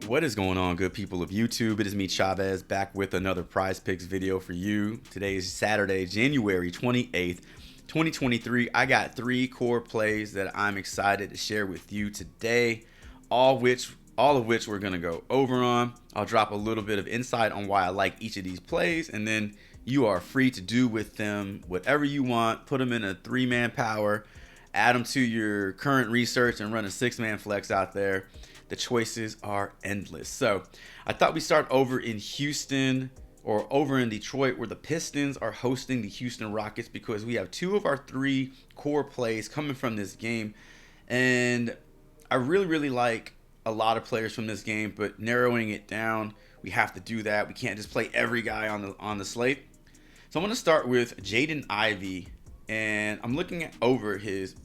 What is going on, good people of YouTube? It is me, Chavez, back with another Prize Picks video for you. Today is Saturday, January 28th, 2023. I got three core plays that I'm excited to share with you today, all of which we're going to go over on. I'll drop a little bit of insight on why I like each of these plays, and then you are free to do with them whatever you want. Put them in a three-man power, add them to your current research, and run a six-man flex out there. The choices are endless. So I thought we'd start over in Houston or over in Detroit, where the Pistons are hosting the Houston Rockets, because we have two of our three core plays coming from this game. And I really like a lot of players from this game, but narrowing it down, we have to do that. We can't just play every guy on the slate. So I'm going to start with Jaden Ivey, and I'm looking at over his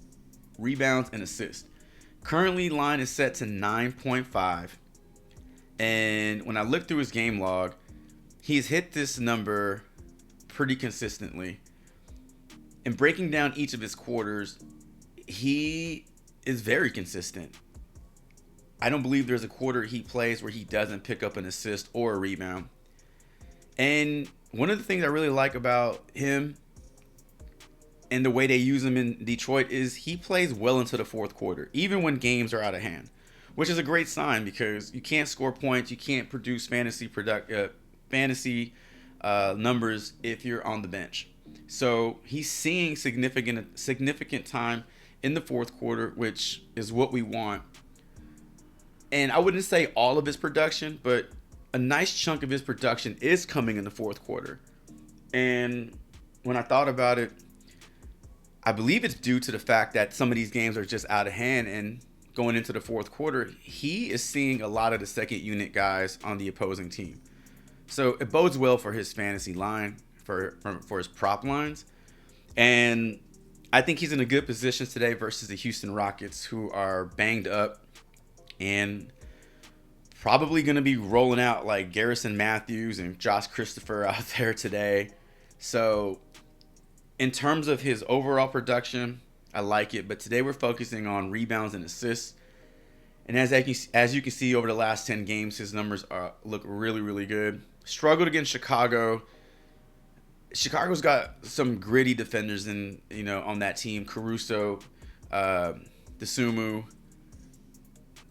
rebounds and assists. Currently, line is set to 9.5, and when I look through his game log, he's hit this number pretty consistently. And breaking down each of his quarters, he is very consistent. I don't believe there's a quarter he plays where he doesn't pick up an assist or a rebound. And one of the things I really like about him and the way they use him in Detroit is he plays well into the fourth quarter, even when games are out of hand, which is a great sign because you can't score points, you can't produce fantasy numbers if you're on the bench. So he's seeing significant time in the fourth quarter, which is what we want. And I wouldn't say all of his production, but a nice chunk of his production is coming in the fourth quarter. And when I thought about it, I believe it's due to the fact that some of these games are just out of hand, and going into the fourth quarter, he is seeing a lot of the second unit guys on the opposing team. So it bodes well for his fantasy line, for his prop lines. And I think he's in a good position today versus the Houston Rockets, who are banged up and probably going to be rolling out like Garrison Matthews and Josh Christopher out there today. So in terms of his overall production, I like it. But today we're focusing on rebounds and assists. And as you can see over the last 10 games, his numbers look really good. Struggled against Chicago. Chicago's got some gritty defenders on that team. Caruso, DeSumo.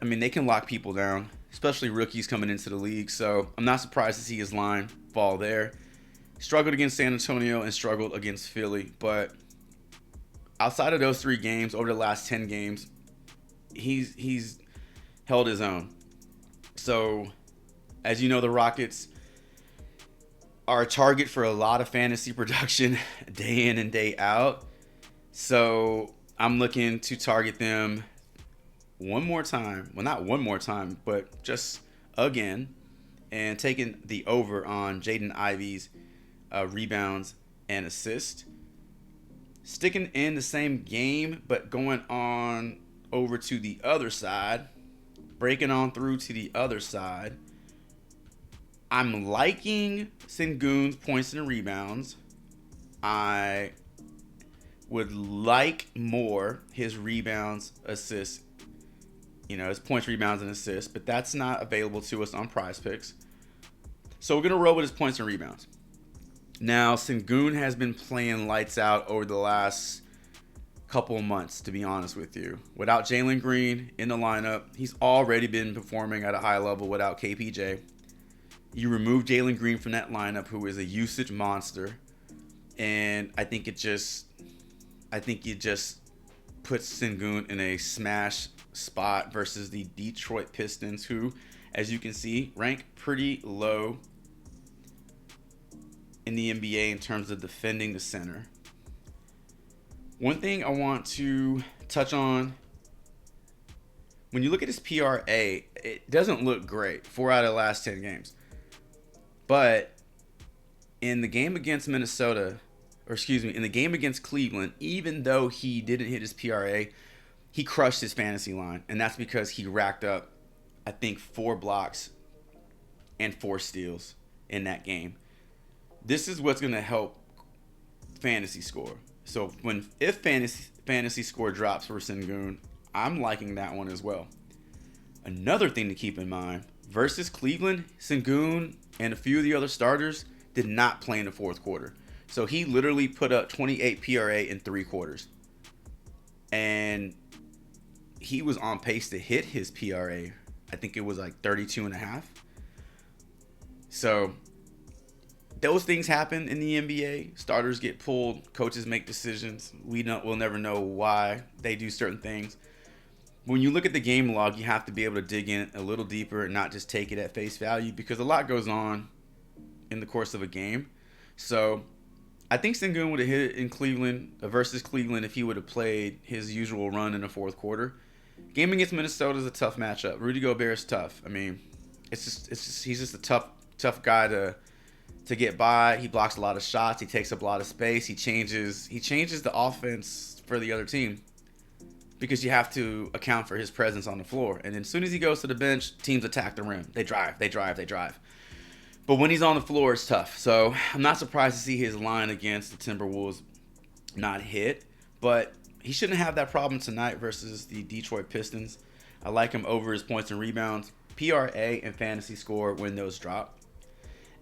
I mean, they can lock people down, especially rookies coming into the league. So I'm not surprised to see his line fall there. Struggled against San Antonio and struggled against Philly. But outside of those three games, over the last 10 games, he's held his own. So, as you know, the Rockets are a target for a lot of fantasy production day in and day out. So I'm looking to target them one more time. Well, not one more time, but just again. And taking the over on Jaden Ivey's rebounds and assists. Sticking in the same game, but going on over to the other side. Breaking on through to the other side. I'm liking Sengun's points and rebounds. I would like more his rebounds, assists. His points, rebounds, and assists. But that's not available to us on Prize Picks. So we're going to roll with his points and rebounds. Now, Sengun has been playing lights out over the last couple of months, to be honest with you. Without Jalen Green in the lineup, he's already been performing at a high level without KPJ. You remove Jalen Green from that lineup, who is a usage monster, and I think it just puts Sengun in a smash spot versus the Detroit Pistons, who, as you can see, rank pretty low in the NBA in terms of defending the center. One thing I want to touch on, when you look at his PRA, it doesn't look great. 4 out of the last 10 games. But in the game against in the game against Cleveland, even though he didn't hit his PRA, he crushed his fantasy line. And that's because he racked up, I think, 4 blocks and 4 steals in that game. This is what's going to help fantasy score. So if fantasy score drops for Sengun, I'm liking that one as well. Another thing to keep in mind versus Cleveland, Sengun and a few of the other starters did not play in the fourth quarter. So he literally put up 28 PRA in 3 quarters. And he was on pace to hit his PRA. I think it was like 32.5. So those things happen in the NBA. Starters get pulled. Coaches make decisions. We'll never know why they do certain things. When you look at the game log, you have to be able to dig in a little deeper and not just take it at face value, because a lot goes on in the course of a game. So I think Sengun would have hit it in Cleveland versus Cleveland if he would have played his usual run in the fourth quarter. Game against Minnesota is a tough matchup. Rudy Gobert is tough. I mean, he's just a tough guy to get by. He blocks a lot of shots. He takes up a lot of space. He changes the offense for the other team, because you have to account for his presence on the floor. And then as soon as he goes to the bench, teams attack the rim. They drive. But when he's on the floor, it's tough. So I'm not surprised to see his line against the Timberwolves not hit. But he shouldn't have that problem tonight versus the Detroit Pistons. I like him over his points and rebounds, PRA, and fantasy score when those drop.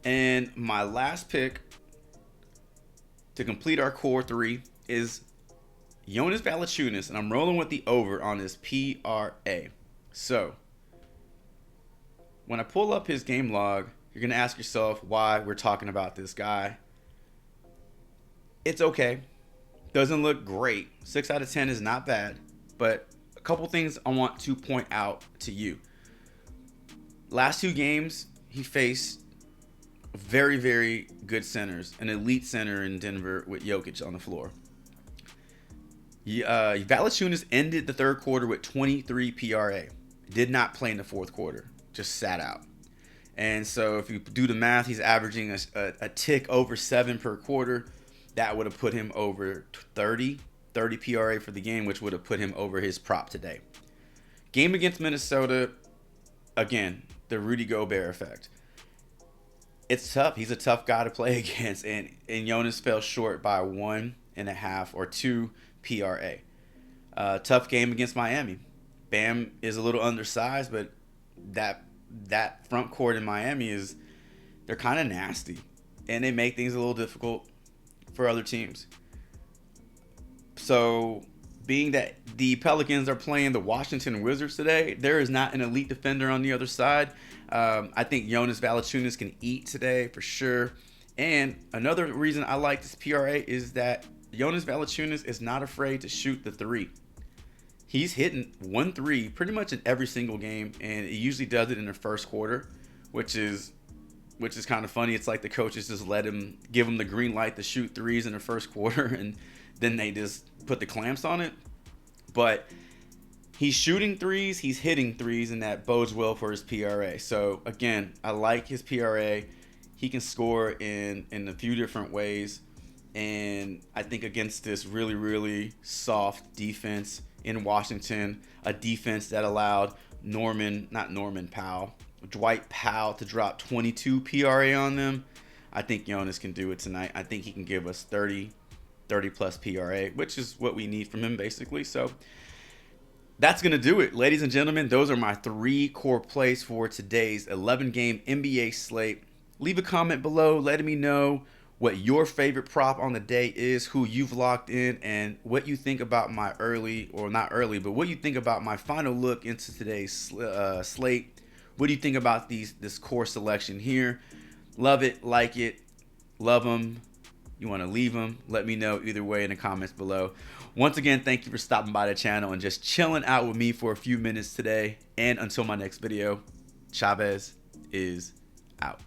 And my last pick to complete our core 3 is Jonas Valanciunas, and I'm rolling with the over on his PRA. So when I pull up his game log, you're going to ask yourself why we're talking about this guy. It's okay. Doesn't look great. 6 out of 10 is not bad. But a couple things I want to point out to you. Last 2 games, he faced very, very good centers. An elite center in Denver with Jokic on the floor. Valanciunas ended the third quarter with 23 PRA. Did not play in the fourth quarter. Just sat out. And so if you do the math, he's averaging a tick over 7 per quarter. That would have put him over 30 PRA for the game, which would have put him over his prop today. Game against Minnesota, again, the Rudy Gobert effect. It's tough. He's a tough guy to play against. And Jonas fell short by 1.5 or 2 PRA. Tough game against Miami. Bam is a little undersized, but that front court in Miami they're kind of nasty, and they make things a little difficult for other teams. So being that the Pelicans are playing the Washington Wizards today, there is not an elite defender on the other side. I think Jonas Valanciunas can eat today for sure. And another reason I like this PRA is that Jonas Valanciunas is not afraid to shoot the 3. He's hitting 1 3 pretty much in every single game, and he usually does it in the first quarter, which is kind of funny. It's like the coaches just give him the green light to shoot 3s in the first quarter, and then they just put the clamps on it. But he's shooting 3s, he's hitting 3s, and that bodes well for his PRA. So again, I like his PRA. He can score in a few different ways, and I think against this really, really soft defense in Washington, a defense that allowed Dwight Powell to drop 22 PRA on them, I think Jonas can do it tonight. I think he can give us 30 plus PRA, which is what we need from him basically. So that's going to do it. Ladies and gentlemen, those are my 3 core plays for today's 11-game NBA slate. Leave a comment below letting me know what your favorite prop on the day is, who you've locked in, and what you think about my what you think about my final look into today's slate. What do you think about this core selection here? Love it, like it, love them. You want to leave them? Let me know either way in the comments below. Once again, thank you for stopping by the channel and just chilling out with me for a few minutes today. And until my next video, Chavez is out.